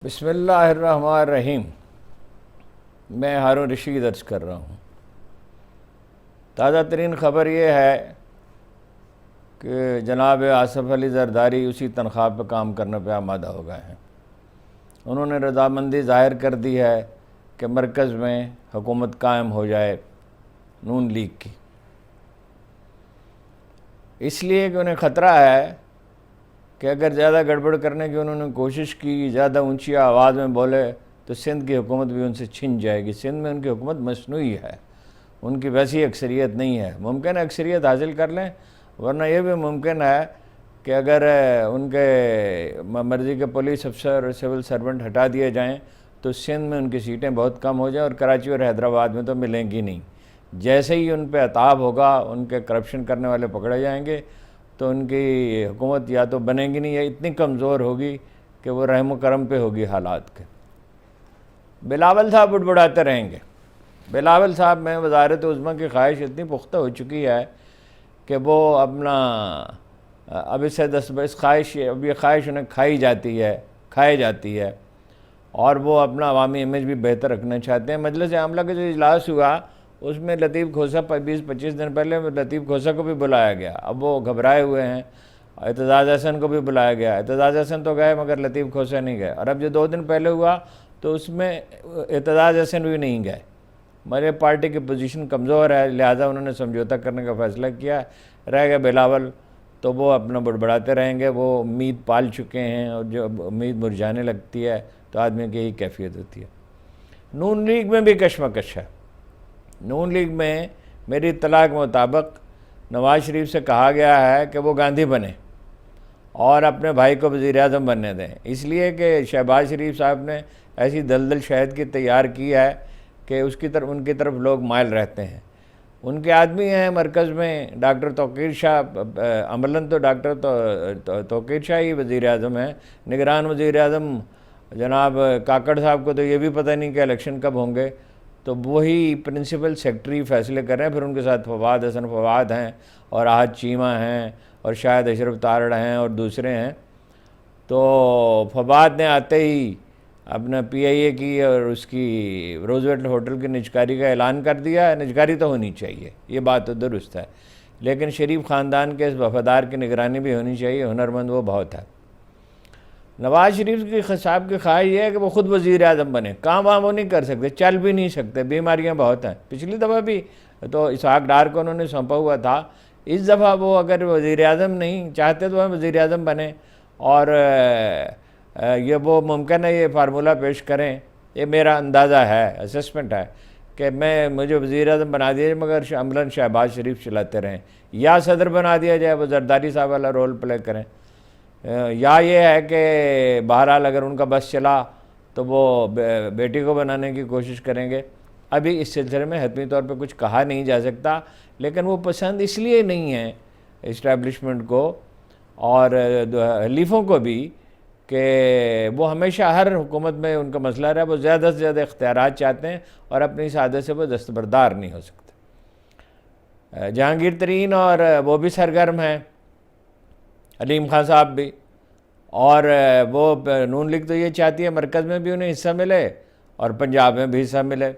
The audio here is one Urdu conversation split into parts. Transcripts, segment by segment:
بسم اللہ الرحمن الرحیم۔ میں ہارون رشید درج کر رہا ہوں۔ تازہ ترین خبر یہ ہے کہ جناب آصف علی زرداری اسی تنخواہ پہ کام کرنے پہ آمادہ ہو گئے ہیں۔ انہوں نے رضامندی ظاہر کر دی ہے کہ مرکز میں حکومت قائم ہو جائے نون لیگ کی، اس لیے کہ انہیں خطرہ ہے کہ اگر زیادہ گڑبڑ کرنے کی انہوں نے کوشش کی، زیادہ اونچی آواز میں بولے تو سندھ کی حکومت بھی ان سے چھن جائے گی۔ سندھ میں ان کی حکومت مصنوعی ہے، ان کی ویسی اکثریت نہیں ہے۔ ممکن ہے اکثریت حاصل کر لیں، ورنہ یہ بھی ممکن ہے کہ اگر ان کے مرضی کے پولیس افسر اور سول سرونٹ ہٹا دیے جائیں تو سندھ میں ان کی سیٹیں بہت کم ہو جائیں، اور کراچی اور حیدرآباد میں تو ملیں گی نہیں۔ جیسے ہی ان پہ عتاب ہوگا، ان کے کرپشن کرنے والے پکڑے جائیں گے تو ان کی حکومت یا تو بنے گی نہیں یا اتنی کمزور ہوگی کہ وہ رحم و کرم پہ ہوگی حالات کے۔ بلاول صاحب بڑبڑاتے رہیں گے۔ بلاول صاحب میں وزارت عظمیٰ کی خواہش اتنی پختہ ہو چکی ہے کہ وہ اپنا اب اس سے اس خواہش اب یہ خواہش انہیں کھائی جاتی ہے اور وہ اپنا عوامی امیج بھی بہتر رکھنا چاہتے ہیں۔ مجلس عاملہ کا جو اجلاس ہوا اس میں لطیف کھوسہ 20-25 دن پہلے لطیف کھوسہ کو بھی بلایا گیا، اب وہ گھبرائے ہوئے ہیں۔ اعتزاز احسن کو بھی بلایا گیا، اعتزاز احسن تو گئے مگر لطیف کھوسہ نہیں گئے، اور اب جو 2 دن پہلے ہوا تو اس میں اعتزاز احسن بھی نہیں گئے۔ میرے پارٹی کی پوزیشن کمزور ہے، لہٰذا انہوں نے سمجھوتہ کرنے کا فیصلہ کیا۔ رہ گئے بلاول، تو وہ اپنا بڑبڑاتے رہیں گے۔ وہ امید پال چکے ہیں، اور جو امید مرجھانے لگتی ہے تو آدمی کی یہی کیفیت ہوتی ہے۔ نون لیگ میں بھی کشمکش ہے۔ نون لیگ میں میری اطلاع کے مطابق نواز شریف سے کہا گیا ہے کہ وہ گاندھی بنے اور اپنے بھائی کو وزیر اعظم بننے دیں، اس لیے کہ شہباز شریف صاحب نے ایسی دلدل شہد کی تیار کی ہے کہ ان کی طرف لوگ مائل رہتے ہیں۔ ان کے آدمی ہیں مرکز میں ڈاکٹر توقیر شاہ، عملاً تو ڈاکٹر توقیر شاہ ہی وزیر اعظم ہیں۔ نگران وزیر اعظم جناب کاکڑ صاحب کو تو یہ بھی پتہ نہیں کہ الیکشن کب ہوں گے، تو وہی پرنسپل سیکرٹری فیصلے کر رہے ہیں۔ پھر ان کے ساتھ فواد حسن فواد ہیں اور احد چیمہ ہیں اور شاید اشرف تارڑ ہیں اور دوسرے ہیں۔ تو فواد نے آتے ہی اپنا پی آئی اے کی اور اس کی روزویلٹ ہوٹل کی نجکاری کا اعلان کر دیا۔ نجکاری تو ہونی چاہیے، یہ بات تو درست ہے، لیکن شریف خاندان کے اس وفادار کی نگرانی بھی ہونی چاہیے، ہنرمند وہ بہت ہے۔ نواز شریف کی صاحب کی خواہش یہ ہے کہ وہ خود وزیر اعظم بنے۔ کام وام وہ نہیں کر سکتے، چل بھی نہیں سکتے، بیماریاں بہت ہیں۔ پچھلی دفعہ بھی تو اسحاق ڈار کو انہوں نے سونپا ہوا تھا، اس دفعہ وہ اگر وزیر اعظم نہیں چاہتے تو وہ وزیر اعظم بنے، اور یہ وہ ممکن ہے یہ فارمولہ پیش کریں۔ یہ میرا اندازہ ہے، اسسمنٹ ہے کہ مجھے وزیر اعظم بنا دیا جائے مگر عملاً شہباز شریف چلاتے رہیں، یا صدر بنا دیا جائے وہ زرداری صاحب والا رول پلے کریں، یا یہ ہے کہ بہرحال اگر ان کا بس چلا تو وہ بیٹی کو بنانے کی کوشش کریں گے۔ ابھی اس سلسلے میں حتمی طور پہ کچھ کہا نہیں جا سکتا، لیکن وہ پسند اس لیے نہیں ہے اسٹیبلشمنٹ کو اور حلیفوں کو بھی کہ وہ ہمیشہ ہر حکومت میں ان کا مسئلہ رہا، وہ زیادہ سے زیادہ اختیارات چاہتے ہیں اور اپنی سعادت سے وہ دستبردار نہیں ہو سکتے۔ جہانگیر ترین اور وہ بھی سرگرم ہیں، علیم خان صاحب بھی، اور وہ نون لیگ تو یہ چاہتی ہے مرکز میں بھی انہیں حصہ ملے اور پنجاب میں بھی حصہ ملے،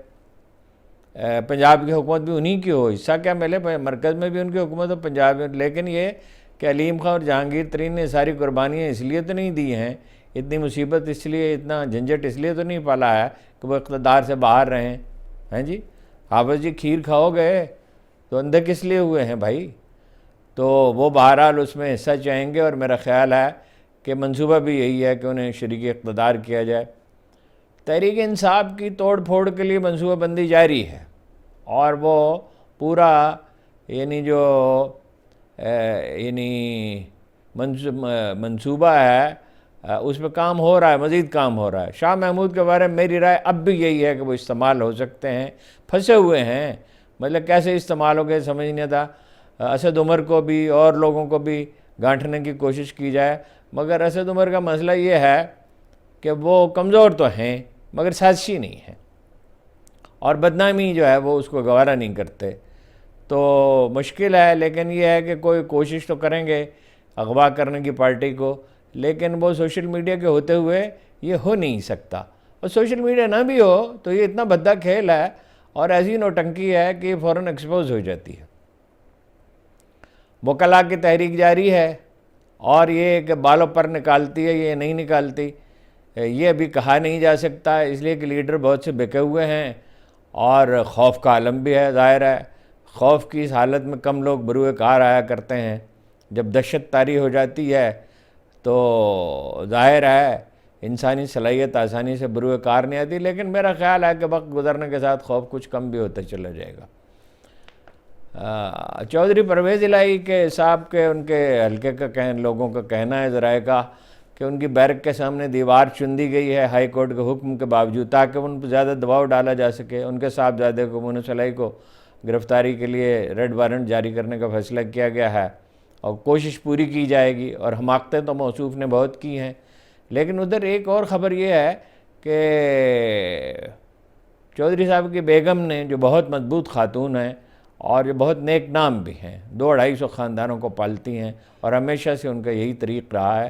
پنجاب کی حکومت بھی انہی کی ہو، حصہ کیا ملے، مرکز میں بھی ان کی حکومت ہو پنجاب میں۔ لیکن یہ کہ علیم خان اور جہانگیر ترین نے ساری قربانیاں اس لیے تو نہیں دی ہیں، اتنی مصیبت اس لیے، اتنا جھنجھٹ اس لیے تو نہیں پالا ہے کہ وہ اقتدار سے باہر رہیں ہیں جی۔ حافظ جی کھیر کھاؤ گے تو اندھے کس لیے ہوئے ہیں بھائی؟ تو وہ بہرحال اس میں حصہ چاہیں گے، اور میرا خیال ہے کہ منصوبہ بھی یہی ہے کہ انہیں شریک اقتدار کیا جائے۔ تحریک انصاف کی توڑ پھوڑ کے لیے منصوبہ بندی جاری ہے، اور وہ پورا منصوبہ ہے، اس پہ کام ہو رہا ہے، مزید کام ہو رہا ہے۔ شاہ محمود کے بارے میں میری رائے اب بھی یہی ہے کہ وہ استعمال ہو سکتے ہیں، پھنسے ہوئے ہیں، مطلب کیسے استعمال ہو گئے سمجھ نہیں آتا۔ اسد عمر کو بھی اور لوگوں کو بھی گانٹھنے کی کوشش کی جائے، مگر اسد عمر کا مسئلہ یہ ہے کہ وہ کمزور تو ہیں مگر سازشی نہیں ہیں، اور بدنامی جو ہے وہ اس کو گوارا نہیں کرتے، تو مشکل ہے۔ لیکن یہ ہے کہ کوئی کوشش تو کریں گے اغوا کرنے کی پارٹی کو، لیکن وہ سوشل میڈیا کے ہوتے ہوئے یہ ہو نہیں سکتا، اور سوشل میڈیا نہ بھی ہو تو یہ اتنا بھدا کھیل ہے اور ایسی نوٹنکی ہے کہ یہ فوراً ایکسپوز ہو جاتی ہے۔ وکلا کی تحریک جاری ہے، اور یہ کہ بالوں پر نکالتی ہے، یہ نہیں نکالتی، یہ ابھی کہا نہیں جا سکتا، اس لیے کہ لیڈر بہت سے بکے ہوئے ہیں اور خوف کا عالم بھی ہے۔ ظاہر ہے خوف کی اس حالت میں کم لوگ بروئے کار آیا کرتے ہیں، جب دہشت طاری ہو جاتی ہے تو ظاہر ہے انسانی صلاحیت آسانی سے بروئے کار نہیں آتی، لیکن میرا خیال ہے کہ وقت گزرنے کے ساتھ خوف کچھ کم بھی ہوتا چلا جائے گا۔ چودھری پرویز الہی کے صاحب کے ان کے حلقے کا لوگوں کا کہنا ہے ذرائع کا کہ ان کی بیرک کے سامنے دیوار چن دی گئی ہے ہائی کورٹ کے حکم کے باوجود، تاکہ ان پر زیادہ دباؤ ڈالا جا سکے۔ ان کے صاحبزادے کو مونس الہی کو گرفتاری کے لیے ریڈ وارنٹ جاری کرنے کا فیصلہ کیا گیا ہے، اور کوشش پوری کی جائے گی، اور حماقتیں تو موصوف نے بہت کی ہیں۔ لیکن ادھر ایک اور خبر یہ ہے کہ چودھری صاحب کی بیگم نے، جو بہت مضبوط خاتون ہیں اور جو بہت نیک نام بھی ہیں، 200-250 خاندانوں کو پالتی ہیں، اور ہمیشہ سے ان کا یہی طریق رہا ہے،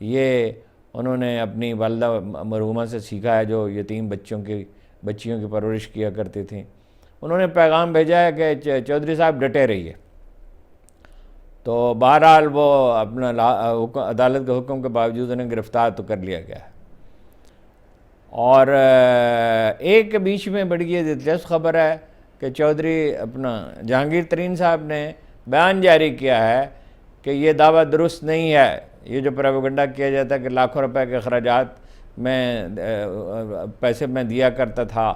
یہ انہوں نے اپنی والدہ مرحومہ سے سیکھا ہے، جو یتیم بچیوں کی پرورش کیا کرتی تھیں۔ انہوں نے پیغام بھیجا ہے کہ چودھری صاحب ڈٹے رہیے۔ تو بہرحال وہ اپنا عدالت کے حکم کے باوجود انہیں گرفتار تو کر لیا گیا ہے۔ اور ایک بیچ میں بڑی یہ دلچسپ خبر ہے کہ چودھری جہانگیر ترین صاحب نے بیان جاری کیا ہے کہ یہ دعویٰ درست نہیں ہے، یہ جو پروپیگنڈا کیا جاتا ہے کہ لاکھوں روپے کے اخراجات پیسے میں دیا کرتا تھا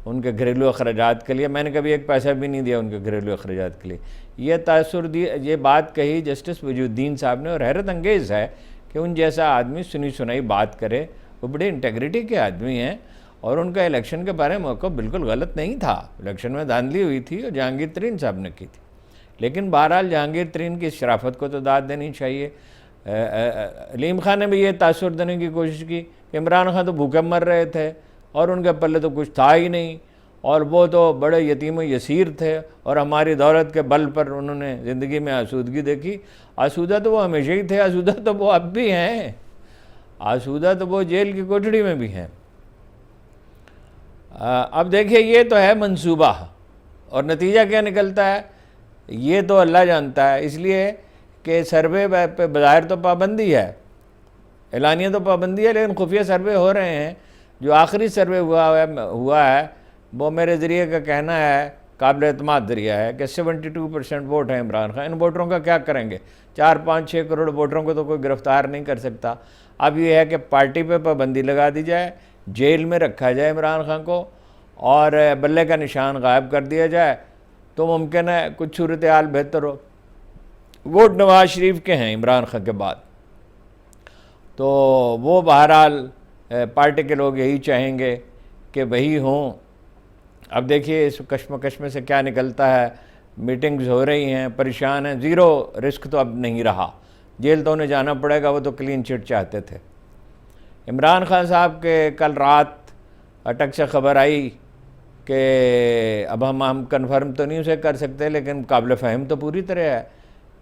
ان کے گھریلو اخراجات کے لیے، میں نے کبھی ایک پیسہ بھی نہیں دیا ان کے گھریلو اخراجات کے لیے۔ یہ بات کہی جسٹس وجود الدین صاحب نے، اور حیرت انگیز ہے کہ ان جیسا آدمی سنی سنائی بات کرے۔ وہ بڑے انٹیگریٹی کے آدمی ہیں، اور ان کا الیکشن کے بارے میں موقف بالکل غلط نہیں تھا، الیکشن میں دھاندلی ہوئی تھی اور جہانگیر ترین صاحب نے کی تھی، لیکن بہرحال جہانگیر ترین کی شرافت کو تو داد دینی چاہیے۔ علیم خان نے بھی یہ تاثر دینے کی کوشش کی کہ عمران خان تو بھوکے مر رہے تھے اور ان کے پلے تو کچھ تھا ہی نہیں، اور وہ تو بڑے یتیم و یسیر تھے، اور ہماری دولت کے بل پر انہوں نے زندگی میں آسودگی دیکھی۔ آسودہ تو وہ ہمیشہ ہی تھے، آسودہ تو وہ اب بھی ہیں، آسودہ تو وہ جیل کی کوٹڑی میں بھی ہیں۔ اب دیکھیے یہ تو ہے منصوبہ، اور نتیجہ کیا نکلتا ہے یہ تو اللہ جانتا ہے، اس لیے کہ سروے پہ بظاہر تو پابندی ہے، اعلانیہ تو پابندی ہے، لیکن خفیہ سروے ہو رہے ہیں۔ جو آخری سروے ہوا ہے وہ میرے ذریعے کا کہنا ہے، قابل اعتماد ذریعہ ہے، کہ 72% ووٹ ہیں عمران خان۔ ان ووٹروں کا کیا کریں گے؟ 4-5-6 کروڑ ووٹروں کو تو کوئی گرفتار نہیں کر سکتا۔ اب یہ ہے کہ پارٹی پہ پابندی لگا دی جائے، جیل میں رکھا جائے عمران خان کو، اور بلے کا نشان غائب کر دیا جائے، تو ممکن ہے کچھ صورتحال بہتر ہو۔ ووٹ نواز شریف کے ہیں عمران خان کے بعد، تو وہ بہرحال پارٹی کے لوگ یہی چاہیں گے کہ وہی ہوں۔ اب دیکھیے اس کشمکش میں سے کیا نکلتا ہے، میٹنگز ہو رہی ہیں، پریشان ہیں، زیرو رسک تو اب نہیں رہا، جیل تو انہیں جانا پڑے گا، وہ تو کلین چٹ چاہتے تھے۔ عمران خان صاحب کے کل رات اٹک سے خبر آئی کہ اب ہم کنفرم تو نہیں اسے کر سکتے، لیکن قابل فہم تو پوری طرح ہے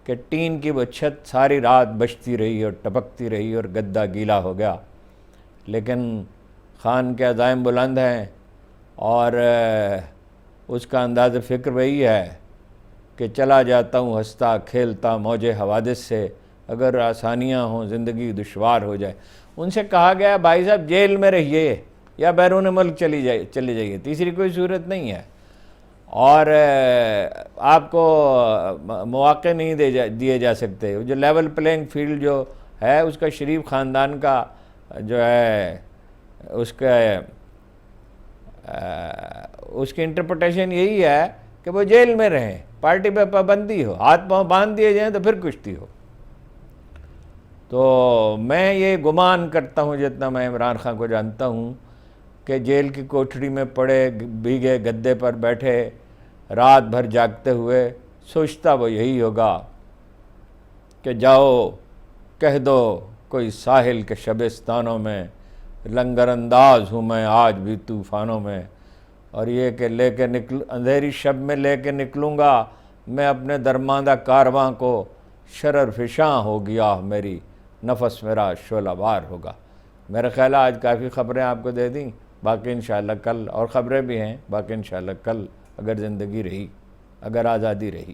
کہ ٹین کی وہ چھت ساری رات بجتی رہی اور ٹپکتی رہی اور گدا گیلا ہو گیا، لیکن خان کے عزائم بلند ہیں، اور اس کا انداز فکر وہی ہے کہ چلا جاتا ہوں ہنستا کھیلتا موج حوادث سے، اگر آسانیاں ہوں زندگی دشوار ہو جائے۔ ان سے کہا گیا بھائی صاحب جیل میں رہیے یا بیرون ملک چلے جائیے، تیسری کوئی صورت نہیں ہے، اور آپ کو مواقع نہیں دیے جا سکتے۔ جو لیول پلینگ فیلڈ جو ہے اس کا شریف خاندان کا جو ہے اس کی انٹرپریٹیشن یہی ہے کہ وہ جیل میں رہیں، پارٹی پہ پابندی ہو، ہاتھ پاؤں باندھ دیے جائیں تو پھر کشتی ہو۔ تو میں یہ گمان کرتا ہوں، جتنا میں عمران خان کو جانتا ہوں، کہ جیل کی کوٹھڑی میں پڑے بھیگے گدے پر بیٹھے رات بھر جاگتے ہوئے سوچتا وہ یہی ہوگا کہ جاؤ کہہ دو کوئی ساحل کے شبستانوں میں، لنگر انداز ہوں میں آج بھی طوفانوں میں، اور یہ کہ اندھیری شب میں لے کے نکلوں گا میں اپنے درماندہ کارواں کو، شرر فشاں ہو گیا میری نفس میرا شعلہ وار ہوگا۔ میرا خیال ہے آج کافی خبریں آپ کو دے دیں، باقی انشاءاللہ کل اور خبریں بھی ہیں، باقی انشاءاللہ کل اگر زندگی رہی، اگر آزادی رہی۔